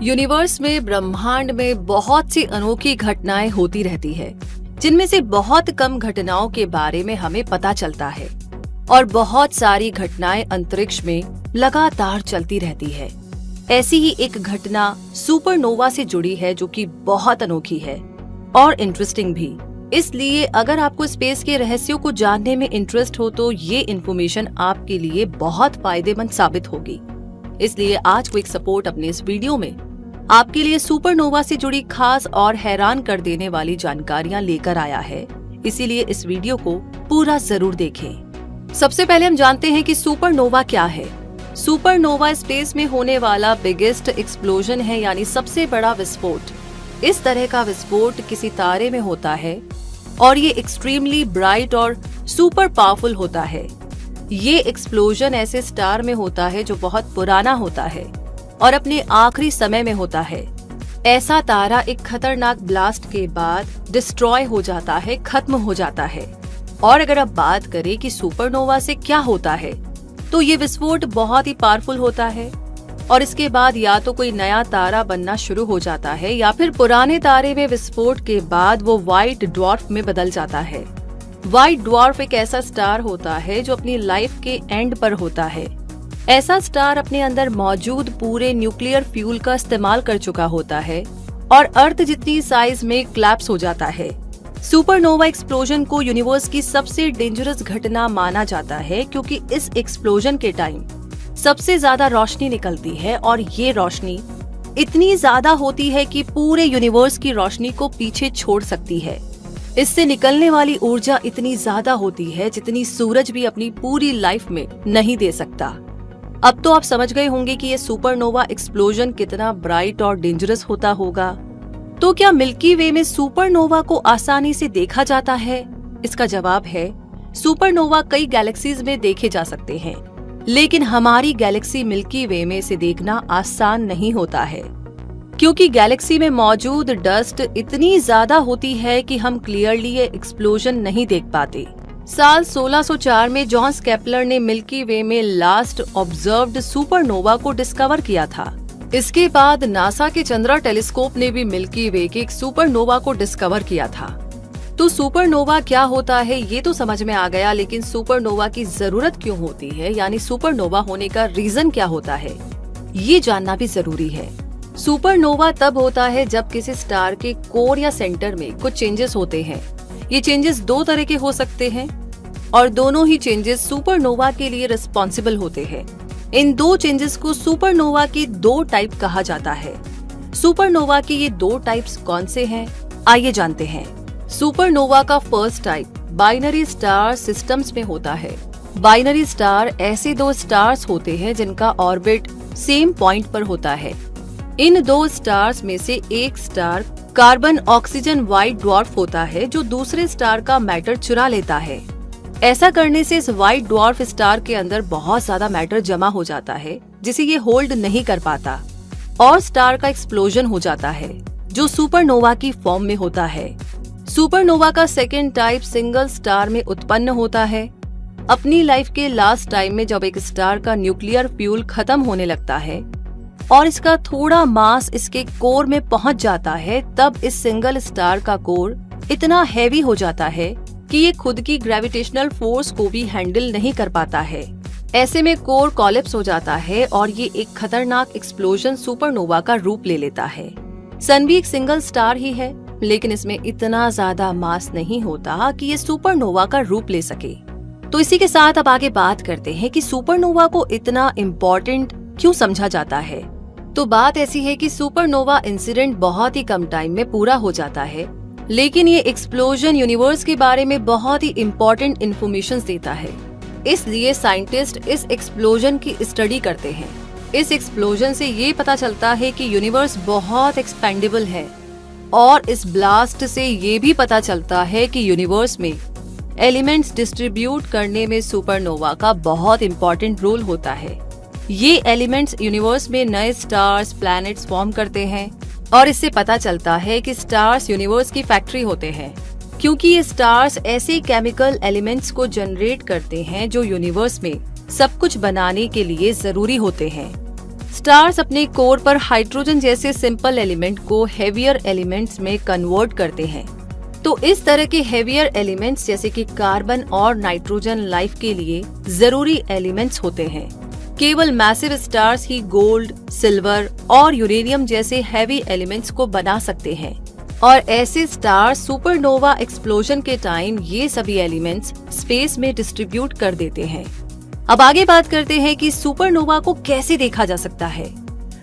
Universe में, ब्रह्मांड में बहुत सी अनोखी घटनाएं होती रहती है, जिनमें से बहुत कम घटनाओं के बारे में हमें पता चलता है और बहुत सारी घटनाएं अंतरिक्ष में लगातार चलती रहती है। ऐसी ही एक घटना सुपरनोवा से जुड़ी है, जो कि बहुत अनोखी है और इंटरेस्टिंग भी। इसलिए अगर आपको स्पेस के रहस्यों को जानने में इंटरेस्ट हो तो ये इन्फॉर्मेशन आपके लिए बहुत फायदेमंद साबित होगी। इसलिए आज क्विक सपोर्ट अपने इस वीडियो में आपके लिए सुपरनोवा से जुड़ी खास और हैरान कर देने वाली जानकारियां लेकर आया है। इसीलिए इस वीडियो को पूरा जरूर देखें। सबसे पहले हम जानते हैं कि सुपरनोवा क्या है। सुपरनोवा स्पेस में होने वाला बिगेस्ट एक्सप्लोजन है, यानी सबसे बड़ा विस्फोट। इस तरह का विस्फोट किसी तारे में होता है और ये एक्सट्रीमली ब्राइट और सुपर पावरफुल होता है। ये एक्सप्लोजन ऐसे स्टार में होता है जो बहुत पुराना होता है और अपने आखिरी समय में होता है। ऐसा तारा एक खतरनाक ब्लास्ट के बाद डिस्ट्रॉय हो जाता है, खत्म हो जाता है। और अगर अब बात करें कि सुपरनोवा से क्या होता है, तो ये विस्फोट बहुत ही पावरफुल होता है और इसके बाद या तो कोई नया तारा बनना शुरू हो जाता है या फिर पुराने तारे में विस्फोट के बाद वो व्हाइट ड्वार्फ में बदल जाता है। व्हाइट ड्वार्फ एक ऐसा स्टार होता है जो अपनी लाइफ के एंड पर होता है। ऐसा स्टार अपने अंदर मौजूद पूरे न्यूक्लियर फ्यूल का इस्तेमाल कर चुका होता है और अर्थ जितनी साइज में क्लैप्स हो जाता है। सुपरनोवा एक्सप्लोजन को यूनिवर्स की सबसे डेंजरस घटना माना जाता है, क्योंकि इस एक्सप्लोजन के टाइम सबसे ज्यादा रोशनी निकलती है और ये रोशनी इतनी ज्यादा होती है कि पूरे यूनिवर्स की रोशनी को पीछे छोड़ सकती है। इससे निकलने वाली ऊर्जा इतनी ज्यादा होती है जितनी सूरज भी अपनी पूरी लाइफ में नहीं दे सकता। अब तो आप समझ गए होंगे कि ये सुपरनोवा एक्सप्लोजन कितना ब्राइट और डेंजरस होता होगा। तो क्या मिल्की वे में सुपरनोवा को आसानी से देखा जाता है? इसका जवाब है, सुपरनोवा कई गैलेक्सीज में देखे जा सकते हैं, लेकिन हमारी गैलेक्सी मिल्की वे में इसे देखना आसान नहीं होता है, क्योंकि गैलेक्सी में मौजूद डस्ट इतनी ज्यादा होती है कि हम क्लियरली ये एक्सप्लोजन नहीं देख पाते। साल 1604 में जॉन्स केपलर ने मिल्की वे में लास्ट ऑब्जर्व्ड सुपरनोवा को डिस्कवर किया था। इसके बाद नासा के चंद्रा टेलीस्कोप ने भी मिल्की वे के एक सुपरनोवा को डिस्कवर किया था। तो सुपरनोवा क्या होता है ये तो समझ में आ गया, लेकिन सुपरनोवा की जरूरत क्यों होती है, यानी सुपरनोवा होने का रीजन क्या होता है, ये जानना भी जरूरी है। सुपरनोवा तब होता है जब किसी स्टार के कोर या सेंटर में कुछ चेंजेस होते हैं। ये चेंजेस दो तरह के हो सकते हैं और दोनों ही चेंजेस सुपरनोवा के लिए रिस्पॉन्सिबल होते हैं। इन दो चेंजेस को सुपरनोवा के दो टाइप कहा जाता है। सुपरनोवा के ये दो टाइप्स कौन से हैं, आइए जानते हैं। सुपरनोवा का first type binary star systems में होता है। बाइनरी स्टार ऐसे दो स्टार्स होते हैं जिनका ऑर्बिट सेम पॉइंट पर होता है। इन दो स्टार्स में से एक star carbon oxygen white dwarf होता है, जो दूसरे स्टार का मैटर चुरा लेता है। ऐसा करने से इस व्हाइट ड्वार्फ स्टार के अंदर बहुत ज्यादा मैटर जमा हो जाता है, जिसे ये होल्ड नहीं कर पाता और स्टार का एक्सप्लोजन हो जाता है, जो सुपरनोवा की फॉर्म में होता है। सुपरनोवा का सेकेंड टाइप सिंगल स्टार में उत्पन्न होता है। अपनी लाइफ के लास्ट टाइम में जब एक स्टार का न्यूक्लियर फ्यूल खत्म होने लगता है और इसका थोड़ा मास इसके कोर में पहुंच जाता है, तब इस सिंगल स्टार का कोर इतना हैवी हो जाता है कि ये खुद की ग्रेविटेशनल फोर्स को भी हैंडल नहीं कर पाता है। ऐसे में कोर कोलैप्स हो जाता है और ये एक खतरनाक एक्सप्लोजन सुपरनोवा का रूप ले लेता है। सन भी एक सिंगल स्टार ही है, लेकिन इसमें इतना ज्यादा मास नहीं होता कि ये सुपरनोवा का रूप ले सके। तो इसी के साथ अब आगे बात करते हैं कि सुपरनोवा को इतना इम्पोर्टेंट क्यों समझा जाता है। तो बात ऐसी है कि सुपरनोवा इंसिडेंट बहुत ही कम टाइम में पूरा हो जाता है, लेकिन ये एक्सप्लोजन यूनिवर्स के बारे में बहुत ही इम्पोर्टेंट इन्फॉर्मेशन देता है। इसलिए साइंटिस्ट इस एक्सप्लोजन की स्टडी करते हैं। इस एक्सप्लोजन से ये पता चलता है कि यूनिवर्स बहुत एक्सपेंडेबल है और इस ब्लास्ट से ये भी पता चलता है कि यूनिवर्स में एलिमेंट्स डिस्ट्रीब्यूट करने में सुपरनोवा का बहुत इम्पोर्टेंट रोल होता है। ये एलिमेंट्स यूनिवर्स में नए स्टार्स, प्लैनेट्स फॉर्म करते हैं और इससे पता चलता है कि स्टार्स यूनिवर्स की फैक्ट्री होते हैं, क्योंकि ये स्टार्स ऐसे केमिकल एलिमेंट्स को जनरेट करते हैं जो यूनिवर्स में सब कुछ बनाने के लिए जरूरी होते हैं। स्टार्स अपने कोर पर हाइड्रोजन जैसे सिंपल एलिमेंट को हेवियर एलिमेंट्स में कन्वर्ट करते हैं। तो इस तरह के हेवियर एलिमेंट्स जैसे कि कार्बन और नाइट्रोजन लाइफ के लिए जरूरी एलिमेंट्स होते हैं। केवल मैसिव स्टार्स ही गोल्ड, सिल्वर और यूरेनियम जैसे हैवी एलिमेंट्स को बना सकते हैं और ऐसे स्टार सुपरनोवा एक्सप्लोजन के टाइम ये सभी एलिमेंट्स स्पेस में डिस्ट्रीब्यूट कर देते हैं। अब आगे बात करते हैं कि सुपरनोवा को कैसे देखा जा सकता है।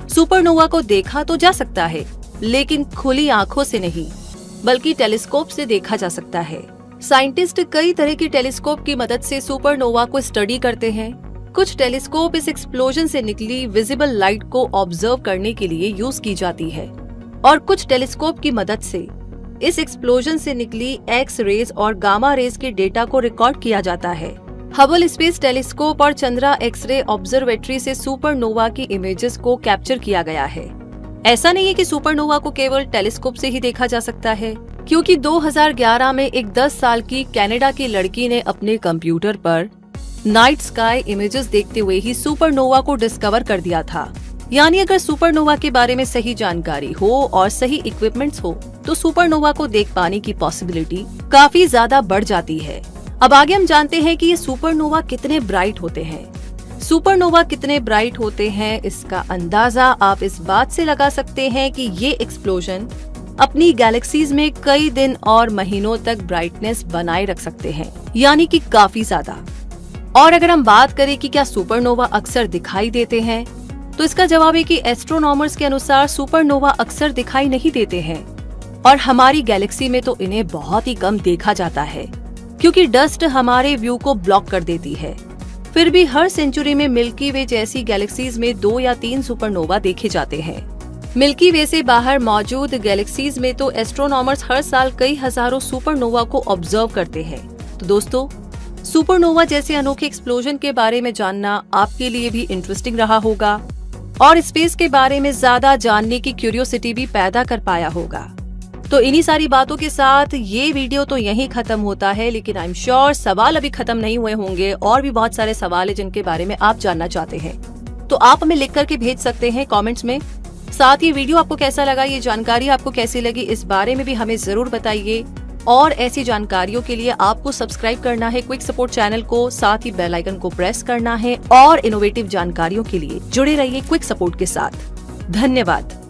सुपरनोवा को देखा तो जा सकता है, लेकिन खुली आंखों से नहीं, बल्कि टेलीस्कोप से देखा जा सकता है। साइंटिस्ट कई तरह की टेलीस्कोप की मदद से सुपरनोवा को स्टडी करते हैं। कुछ टेलीस्कोप इस एक्सप्लोजन से निकली विजिबल लाइट को ऑब्जर्व करने के लिए यूज की जाती है और कुछ टेलीस्कोप की मदद से इस एक्सप्लोजन से निकली एक्स रेज और गामा रेज के डेटा को रिकॉर्ड किया जाता है। हबल स्पेस टेलीस्कोप और चंद्रा एक्सरे ऑब्जर्वेटरी से सुपरनोवा की इमेजेस को कैप्चर किया गया है। ऐसा नहीं है कि सुपरनोवा को केवल टेलीस्कोप से ही देखा जा सकता है, क्योंकि 2011 में एक 10 साल की कनाडा की लड़की ने अपने कंप्यूटर पर नाइट स्काई इमेजेस देखते हुए ही सुपरनोवा को डिस्कवर कर दिया था। यानी अगर सुपरनोवा के बारे में सही जानकारी हो और सही इक्विपमेंट्स हो तो सुपरनोवा को देख पाने की पॉसिबिलिटी काफी ज्यादा बढ़ जाती है। अब आगे हम जानते हैं कि ये सुपरनोवा कितने ब्राइट होते हैं। सुपरनोवा कितने ब्राइट होते हैं इसका अंदाजा आप इस बात से लगा सकते हैं कि ये एक्सप्लोजन अपनी गैलेक्सीज में कई दिन और महीनों तक ब्राइटनेस बनाए रख सकते हैं, यानी कि काफी ज्यादा। और अगर हम बात करें कि क्या सुपरनोवा अक्सर दिखाई देते हैं, तो इसका जवाब है कि एस्ट्रोनॉमर्स के अनुसार सुपरनोवा अक्सर दिखाई नहीं देते हैं और हमारी गैलेक्सी में तो इन्हें बहुत ही कम देखा जाता है, क्योंकि डस्ट हमारे व्यू को ब्लॉक कर देती है। फिर भी हर सेंचुरी में मिल्की वे जैसी गैलेक्सीज में 2 या 3 सुपरनोवा देखे जाते हैं। मिल्की वे से बाहर मौजूद गैलेक्सीज में तो एस्ट्रोनॉमर्स हर साल कई हजारों सुपरनोवा को ऑब्जर्व करते हैं। तो दोस्तों, सुपरनोवा जैसे अनोखे एक्सप्लोजन के बारे में जानना आपके लिए भी इंटरेस्टिंग रहा होगा और स्पेस के बारे में ज्यादा जानने की क्यूरियोसिटी भी पैदा कर पाया होगा। तो इन्हीं सारी बातों के साथ ये वीडियो तो यहीं खत्म होता है, लेकिन आई एम श्योर सवाल अभी खत्म नहीं हुए होंगे और भी बहुत सारे सवाल है जिनके बारे में आप जानना चाहते हैं। तो आप हमें लिख करके भेज सकते हैं कमेंट्स में। साथ ही वीडियो आपको कैसा लगा, ये जानकारी आपको कैसी लगी, इस बारे में भी हमें जरूर बताइए। और ऐसी जानकारियों के लिए आपको सब्सक्राइब करना है क्विक सपोर्ट चैनल को, साथ ही बेल आइकन को प्रेस करना है और इनोवेटिव जानकारियों के लिए जुड़े रहिए क्विक सपोर्ट के साथ। धन्यवाद।